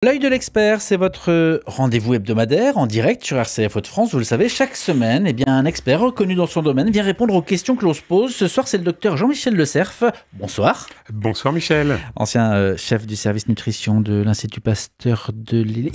L'œil de l'expert, c'est votre rendez-vous hebdomadaire en direct sur RCF Hauts-de-France. Vous le savez, chaque semaine, un expert reconnu dans son domaine vient répondre aux questions que l'on se pose. Ce soir, c'est le docteur Jean-Michel Le Cerf. Bonsoir. Bonsoir Michel. Ancien chef du service nutrition de l'Institut Pasteur de Lille.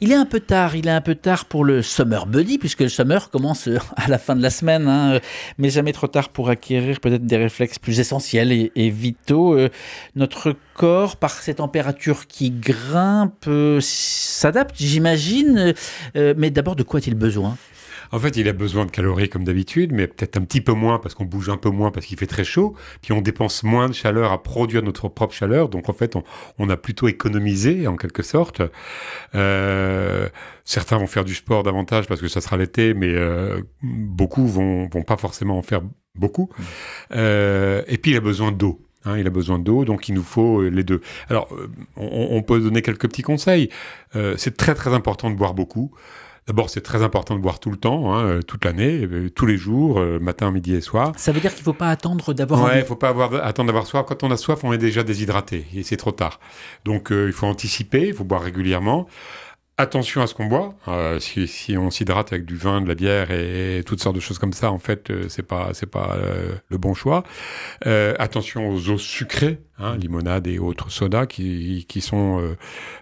Il est un peu tard. Il est un peu tard pour le Summer Body, puisque le summer commence à la fin de la semaine. Mais jamais trop tard pour acquérir peut-être des réflexes plus essentiels et vitaux. Notre corps, par ces températures qui grimpent, s'adapte, j'imagine. Mais d'abord, de quoi a-t-il besoin ? En fait, il a besoin de calories comme d'habitude, mais peut-être un petit peu moins parce qu'on bouge un peu moins parce qu'il fait très chaud. Puis on dépense moins de chaleur à produire notre propre chaleur. Donc en fait, on a plutôt économisé en quelque sorte. Certains vont faire du sport davantage parce que ça sera l'été, mais beaucoup vont pas forcément en faire beaucoup. Et puis il a besoin d'eau. Il a besoin d'eau, donc il nous faut les deux. Alors, on peut donner quelques petits conseils. C'est très très important de boire beaucoup. D'abord, c'est très important de boire tout le temps, toute l'année, tous les jours, matin, midi et soir. Ça veut dire qu'il ne faut pas attendre d'avoir envie. Il ne faut pas attendre d'avoir soif. Quand on a soif, on est déjà déshydraté et c'est trop tard. Donc, il faut anticiper, il faut boire régulièrement. Attention à ce qu'on boit. Si on s'hydrate avec du vin, de la bière et toutes sortes de choses comme ça, en fait, c'est pas le bon choix. Attention aux eaux sucrées, limonade et autres sodas qui sont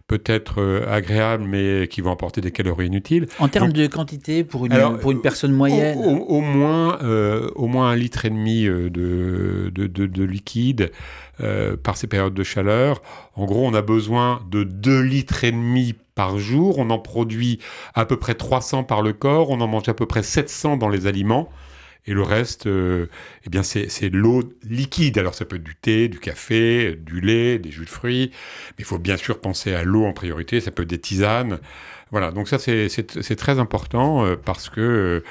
peut-être agréables, mais qui vont apporter des calories inutiles. En termes de quantité pour une personne moyenne, au moins 1,5 litre de liquide par ces périodes de chaleur. En gros, on a besoin de 2,5 litres par jour. On en produit à peu près 300 par le corps. On en mange à peu près 700 dans les aliments. Et le reste, c'est l'eau liquide. Alors, ça peut être du thé, du café, du lait, des jus de fruits. Mais il faut bien sûr penser à l'eau en priorité. Ça peut être des tisanes. Voilà, donc ça, c'est très important parce que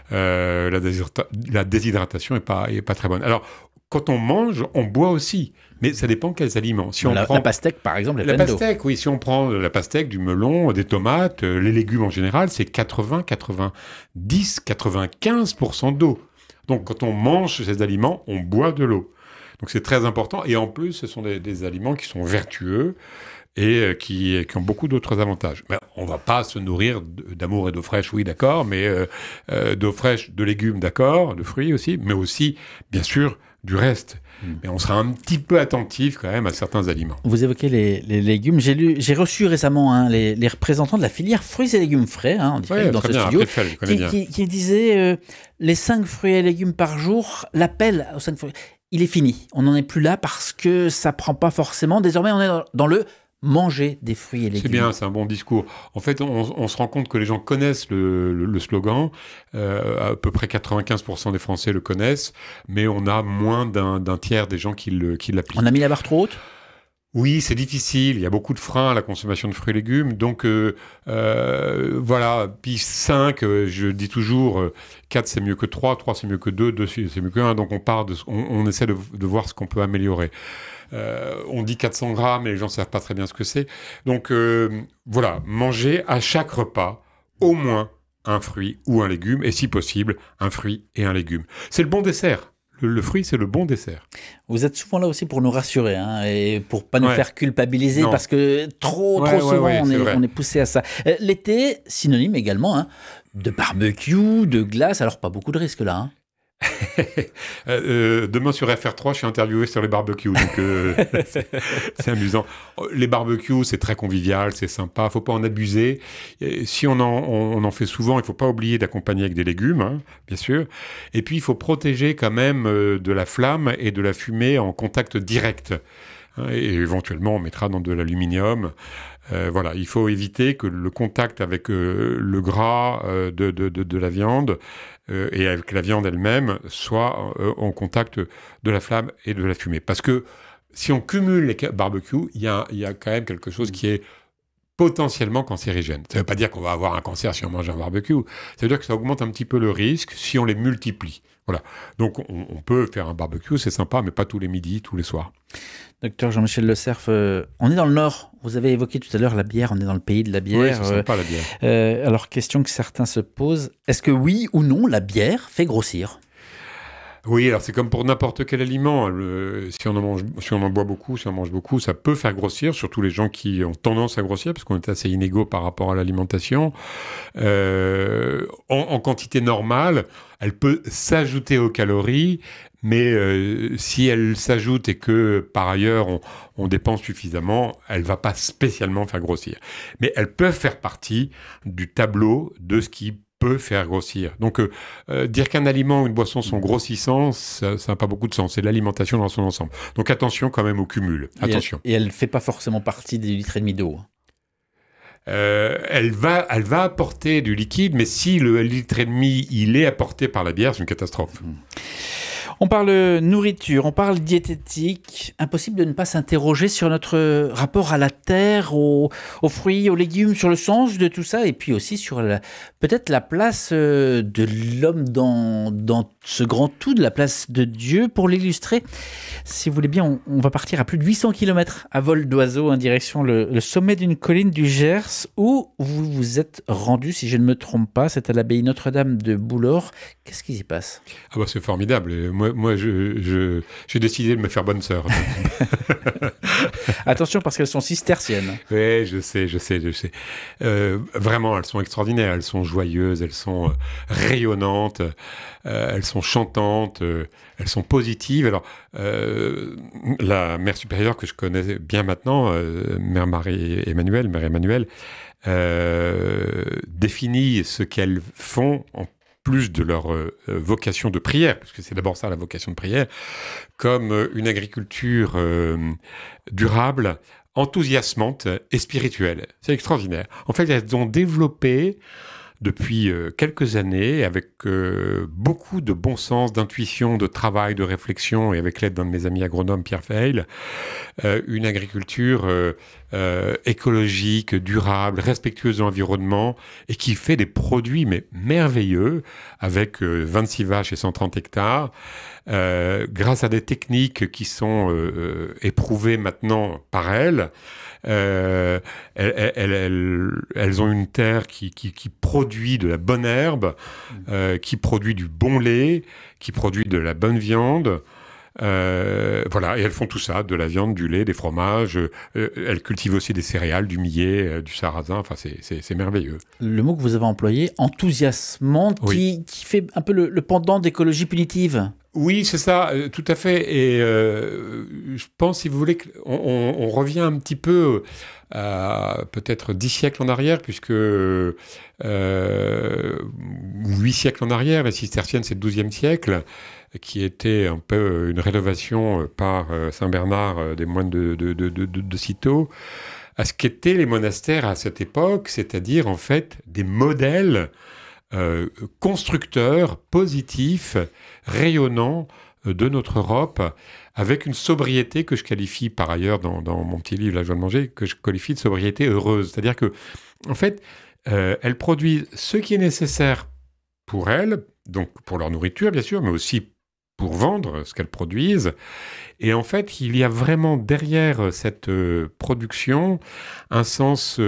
la déshydratation est pas très bonne. Alors, quand on mange, on boit aussi. Mais ça dépend quels aliments. Si la pastèque, par exemple, est pleine d'eau. La pastèque, oui. Si on prend la pastèque, du melon, des tomates, les légumes en général, c'est 80, 90, 95% d'eau. Donc, quand on mange ces aliments, on boit de l'eau. Donc, c'est très important. Et en plus, ce sont des aliments qui sont vertueux et qui ont beaucoup d'autres avantages. Mais on ne va pas se nourrir d'amour et d'eau fraîche, oui, d'accord, mais d'eau fraîche, de légumes, d'accord, de fruits aussi, mais aussi, bien sûr, du reste. Mais on sera un petit peu attentif quand même à certains aliments. Vous évoquez les légumes. J'ai reçu récemment les représentants de la filière fruits et légumes frais, en direct dans ce studio, qui disaient les 5 fruits et légumes par jour, l'appel aux 5 fruits, il est fini. On n'en est plus là parce que ça ne prend pas forcément. Désormais, on est dans le manger des fruits et légumes. C'est bien, c'est un bon discours. En fait, on se rend compte que les gens connaissent le slogan. À peu près 95% des Français le connaissent, mais on a moins d'un tiers des gens qui l'appliquent. On a mis la barre trop haute ? Oui, c'est difficile. Il y a beaucoup de freins à la consommation de fruits et légumes. Donc, voilà. Puis 5, je dis toujours, 4 c'est mieux que 3, 3 c'est mieux que 2, 2 c'est mieux que 1. Donc, on essaie de voir ce qu'on peut améliorer. On dit 400 grammes et les gens ne savent pas très bien ce que c'est. Donc, voilà. Manger à chaque repas au moins un fruit ou un légume. Et si possible, un fruit et un légume. C'est le bon dessert. Le fruit, c'est le bon dessert. Vous êtes souvent là aussi pour nous rassurer et pour pas nous faire culpabiliser parce que trop souvent on est poussé à ça. L'été, synonyme également de barbecue, de glace. Alors pas beaucoup de risques là. Demain sur FR3, je suis interviewé sur les barbecues, donc c'est amusant. Les barbecues, c'est très convivial, c'est sympa, faut pas en abuser. Et si on en fait souvent, il faut pas oublier d'accompagner avec des légumes, bien sûr. Et puis il faut protéger quand même de la flamme et de la fumée en contact direct. Et éventuellement, on mettra dans de l'aluminium. Voilà, il faut éviter que le contact avec le gras de la viande et avec la viande elle-même soit en contact de la flamme et de la fumée. Parce que si on cumule les barbecues, il y a quand même quelque chose qui est potentiellement cancérigène. Ça ne veut pas dire qu'on va avoir un cancer si on mange un barbecue. Ça veut dire que ça augmente un petit peu le risque si on les multiplie. Voilà. Donc, on peut faire un barbecue, c'est sympa, mais pas tous les midis, tous les soirs. Docteur Jean-Michel Le Cerf, on est dans le Nord. Vous avez évoqué tout à l'heure la bière. On est dans le pays de la bière. Oui, c'est sympa la bière. Alors, question que certains se posent. Est-ce que oui ou non, la bière fait grossir ? Oui, alors c'est comme pour n'importe quel aliment. Si on en boit beaucoup, si on mange beaucoup, ça peut faire grossir, surtout les gens qui ont tendance à grossir, parce qu'on est assez inégaux par rapport à l'alimentation. En quantité normale, elle peut s'ajouter aux calories, mais si elle s'ajoute et que par ailleurs on dépense suffisamment, elle ne va pas spécialement faire grossir. Mais elles peuvent faire partie du tableau de ce qui peut faire grossir. Donc, dire qu'un aliment ou une boisson sont grossissants, ça n'a pas beaucoup de sens. C'est l'alimentation dans son ensemble. Donc, attention quand même au cumul. Attention. Et elle ne fait pas forcément partie des 1,5 litre d'eau. Elle va apporter du liquide, mais si le 1,5 litre il est apporté par la bière, c'est une catastrophe. On parle nourriture, on parle diététique. Impossible de ne pas s'interroger sur notre rapport à la terre, aux fruits, aux légumes, sur le sens de tout ça, et puis aussi sur peut-être la place de l'homme dans ce grand tout, de la place de Dieu. Pour l'illustrer, si vous voulez bien, on va partir à plus de 800 km à vol d'oiseau en direction le sommet d'une colline du Gers, où vous vous êtes rendu, si je ne me trompe pas, c'est à l'abbaye Notre-Dame de Boulor. Qu'est-ce qui s'y passe ? Ah bah c'est formidable. Moi j'ai décidé de me faire bonne sœur. Attention, parce qu'elles sont cisterciennes. Oui, je sais. Vraiment, elles sont extraordinaires. Elles sont joyeuses, elles sont rayonnantes, elles sont chantantes, elles sont positives. Alors, la mère supérieure que je connais bien maintenant, mère Emmanuelle, définit ce qu'elles font en plus de leur vocation de prière, parce que c'est d'abord ça la vocation de prière, comme une agriculture durable, enthousiasmante et spirituelle. C'est extraordinaire. En fait, elles ont développé depuis quelques années, avec beaucoup de bon sens, d'intuition, de travail, de réflexion, et avec l'aide d'un de mes amis agronomes, Pierre Feil, une agriculture écologique, durable, respectueuse de l'environnement, et qui fait des produits mais merveilleux, avec 26 vaches et 130 hectares, grâce à des techniques qui sont éprouvées maintenant par elles. Elles ont une terre qui produit de la bonne herbe, qui produit du bon lait, qui produit de la bonne viande. Voilà, et elles font tout ça, de la viande, du lait, des fromages. Elles cultivent aussi des céréales, du millet, du sarrasin. Enfin, c'est merveilleux. Le mot que vous avez employé, enthousiasmant, oui. qui fait un peu le pendant d'écologie punitive. Oui, c'est ça, tout à fait. Et je pense, si vous voulez, on revient un petit peu à peut-être 10 siècles en arrière, puisque 8 siècles en arrière, la cistercienne, c'est le XIIe siècle, qui était un peu une rénovation par Saint Bernard des moines de Cîteaux, à ce qu'étaient les monastères à cette époque, c'est-à-dire en fait des modèles constructeurs, positifs, rayonnants de notre Europe, avec une sobriété que je qualifie par ailleurs dans mon petit livre La joie de manger, que je qualifie de sobriété heureuse. C'est-à-dire que, en fait, elles produisent ce qui est nécessaire pour elles, donc pour leur nourriture bien sûr, mais aussi pour vendre ce qu'elles produisent. Et en fait, il y a vraiment derrière cette production un sens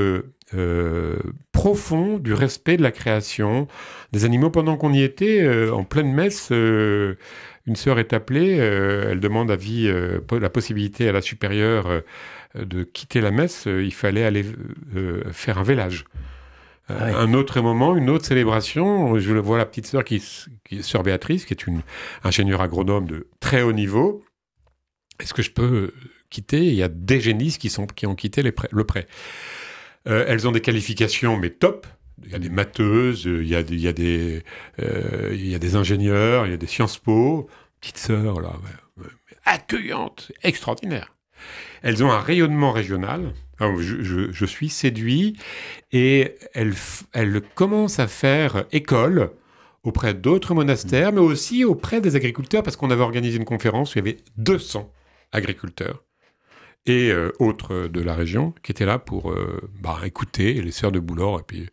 profond du respect de la création des animaux. Pendant qu'on y était, en pleine messe, une sœur est appelée, elle demande la possibilité à la supérieure de quitter la messe, il fallait aller faire un vélage. Oui. Un autre moment, une autre célébration, je vois la petite sœur qui est sœur Béatrice, qui est une ingénieure agronome de très haut niveau. Est-ce que je peux quitter ? Il y a des génisses qui ont quitté le pré. Elles ont des qualifications, mais top. Il y a des matheuses, il y a des ingénieurs, il y a des Sciences Po. Petite sœur, là, accueillante, extraordinaire. Elles ont un rayonnement régional. Alors, je suis séduit, et elles commencent à faire école auprès d'autres monastères, mais aussi auprès des agriculteurs, parce qu'on avait organisé une conférence où il y avait 200 agriculteurs et autres de la région qui étaient là pour écouter les sœurs de Boulor, et puis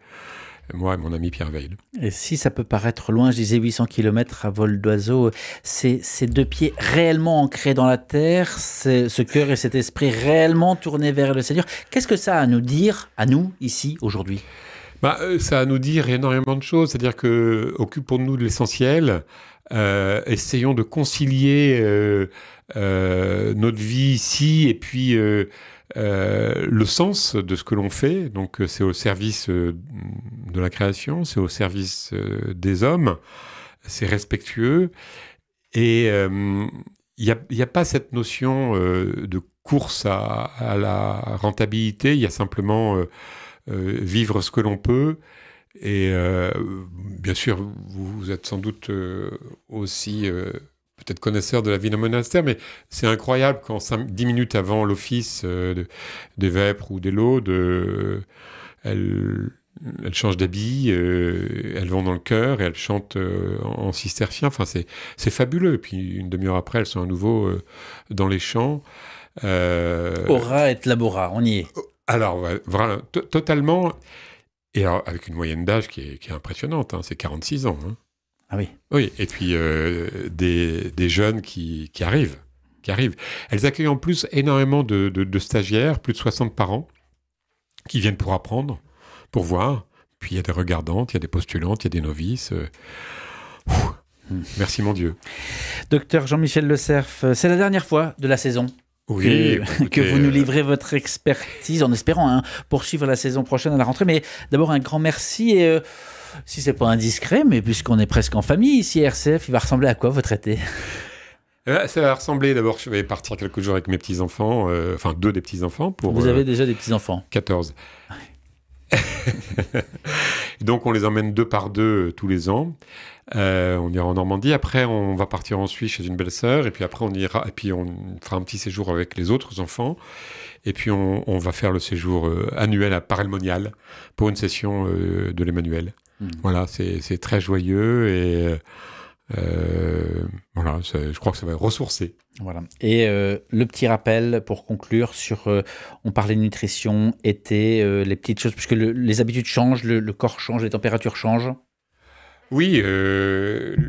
moi et mon ami Pierre Veil. Et si ça peut paraître loin, je disais 800 km à vol d'oiseau, ces deux pieds réellement ancrés dans la terre, ce cœur et cet esprit réellement tournés vers le Seigneur, qu'est-ce que ça a à nous dire, à nous, ici, aujourd'hui ? Ça a à nous dire énormément de choses, c'est-à-dire que occupons-nous de l'essentiel, Essayons de concilier notre vie ici et puis le sens de ce que l'on fait. Donc c'est au service de la création, c'est au service des hommes, c'est respectueux. Et il n'y a pas cette notion de course à la rentabilité, il y a simplement vivre ce que l'on peut. Et bien sûr, vous êtes sans doute aussi peut-être connaisseur de la vie d'un monastère, mais c'est incroyable quand 10 minutes avant l'office des vêpres ou des laudes, elles changent d'habit, elles vont dans le chœur et elles chantent en cistercien. Enfin, c'est fabuleux. Et puis une demi-heure après, elles sont à nouveau dans les champs. Ora et labora, on y est. Alors, ouais, voilà, totalement. Et alors, avec une moyenne d'âge qui est impressionnante, hein, c'est 46 ans. Hein. Ah oui. Oui, et puis des jeunes qui arrivent. Elles accueillent en plus énormément de stagiaires, plus de 60 par an, qui viennent pour apprendre, pour voir. Puis il y a des regardantes, il y a des postulantes, il y a des novices. Merci mon Dieu. Docteur Jean-Michel Le Cerf, c'est la dernière fois de la saison. Oui, que vous nous livrez votre expertise en espérant poursuivre la saison prochaine à la rentrée. Mais d'abord, un grand merci. Et si c'est pas indiscret, mais puisqu'on est presque en famille ici à RCF, il va ressembler à quoi votre été ? Ça va ressembler, d'abord, je vais partir quelques jours avec mes petits-enfants, enfin 2 des petits-enfants. Vous avez déjà des petits-enfants ? 14. Donc on les emmène 2 par 2 tous les ans. On ira en Normandie. Après, on va partir en Suisse chez une belle-sœur. Et puis après, on ira. Et puis on fera un petit séjour avec les autres enfants. Et puis on va faire le séjour annuel à Parelmonial pour une session de l'Emmanuel. Voilà, c'est très joyeux et voilà, je crois que ça va ressourcer. Voilà. Et le petit rappel pour conclure sur, on parlait de nutrition, été, les petites choses, puisque les habitudes changent, le corps change, les températures changent. Oui,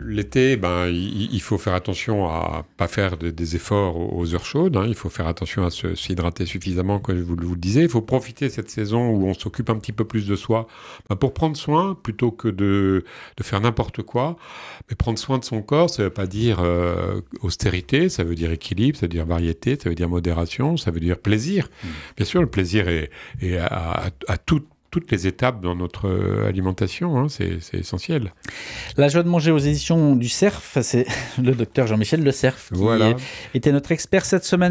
l'été, il faut faire attention à pas faire des efforts aux heures chaudes. Hein. Il faut faire attention à s'hydrater suffisamment, comme vous le disiez. Il faut profiter de cette saison où on s'occupe un petit peu plus de soi pour prendre soin, plutôt que de faire n'importe quoi. Mais prendre soin de son corps, ça ne veut pas dire austérité, ça veut dire équilibre, ça veut dire variété, ça veut dire modération, ça veut dire plaisir. Bien sûr, le plaisir est à toutes les étapes dans notre alimentation, hein, c'est essentiel. La joie de manger aux éditions du Cerf, c'est le docteur Jean-Michel Le Cerf qui était notre expert cette semaine.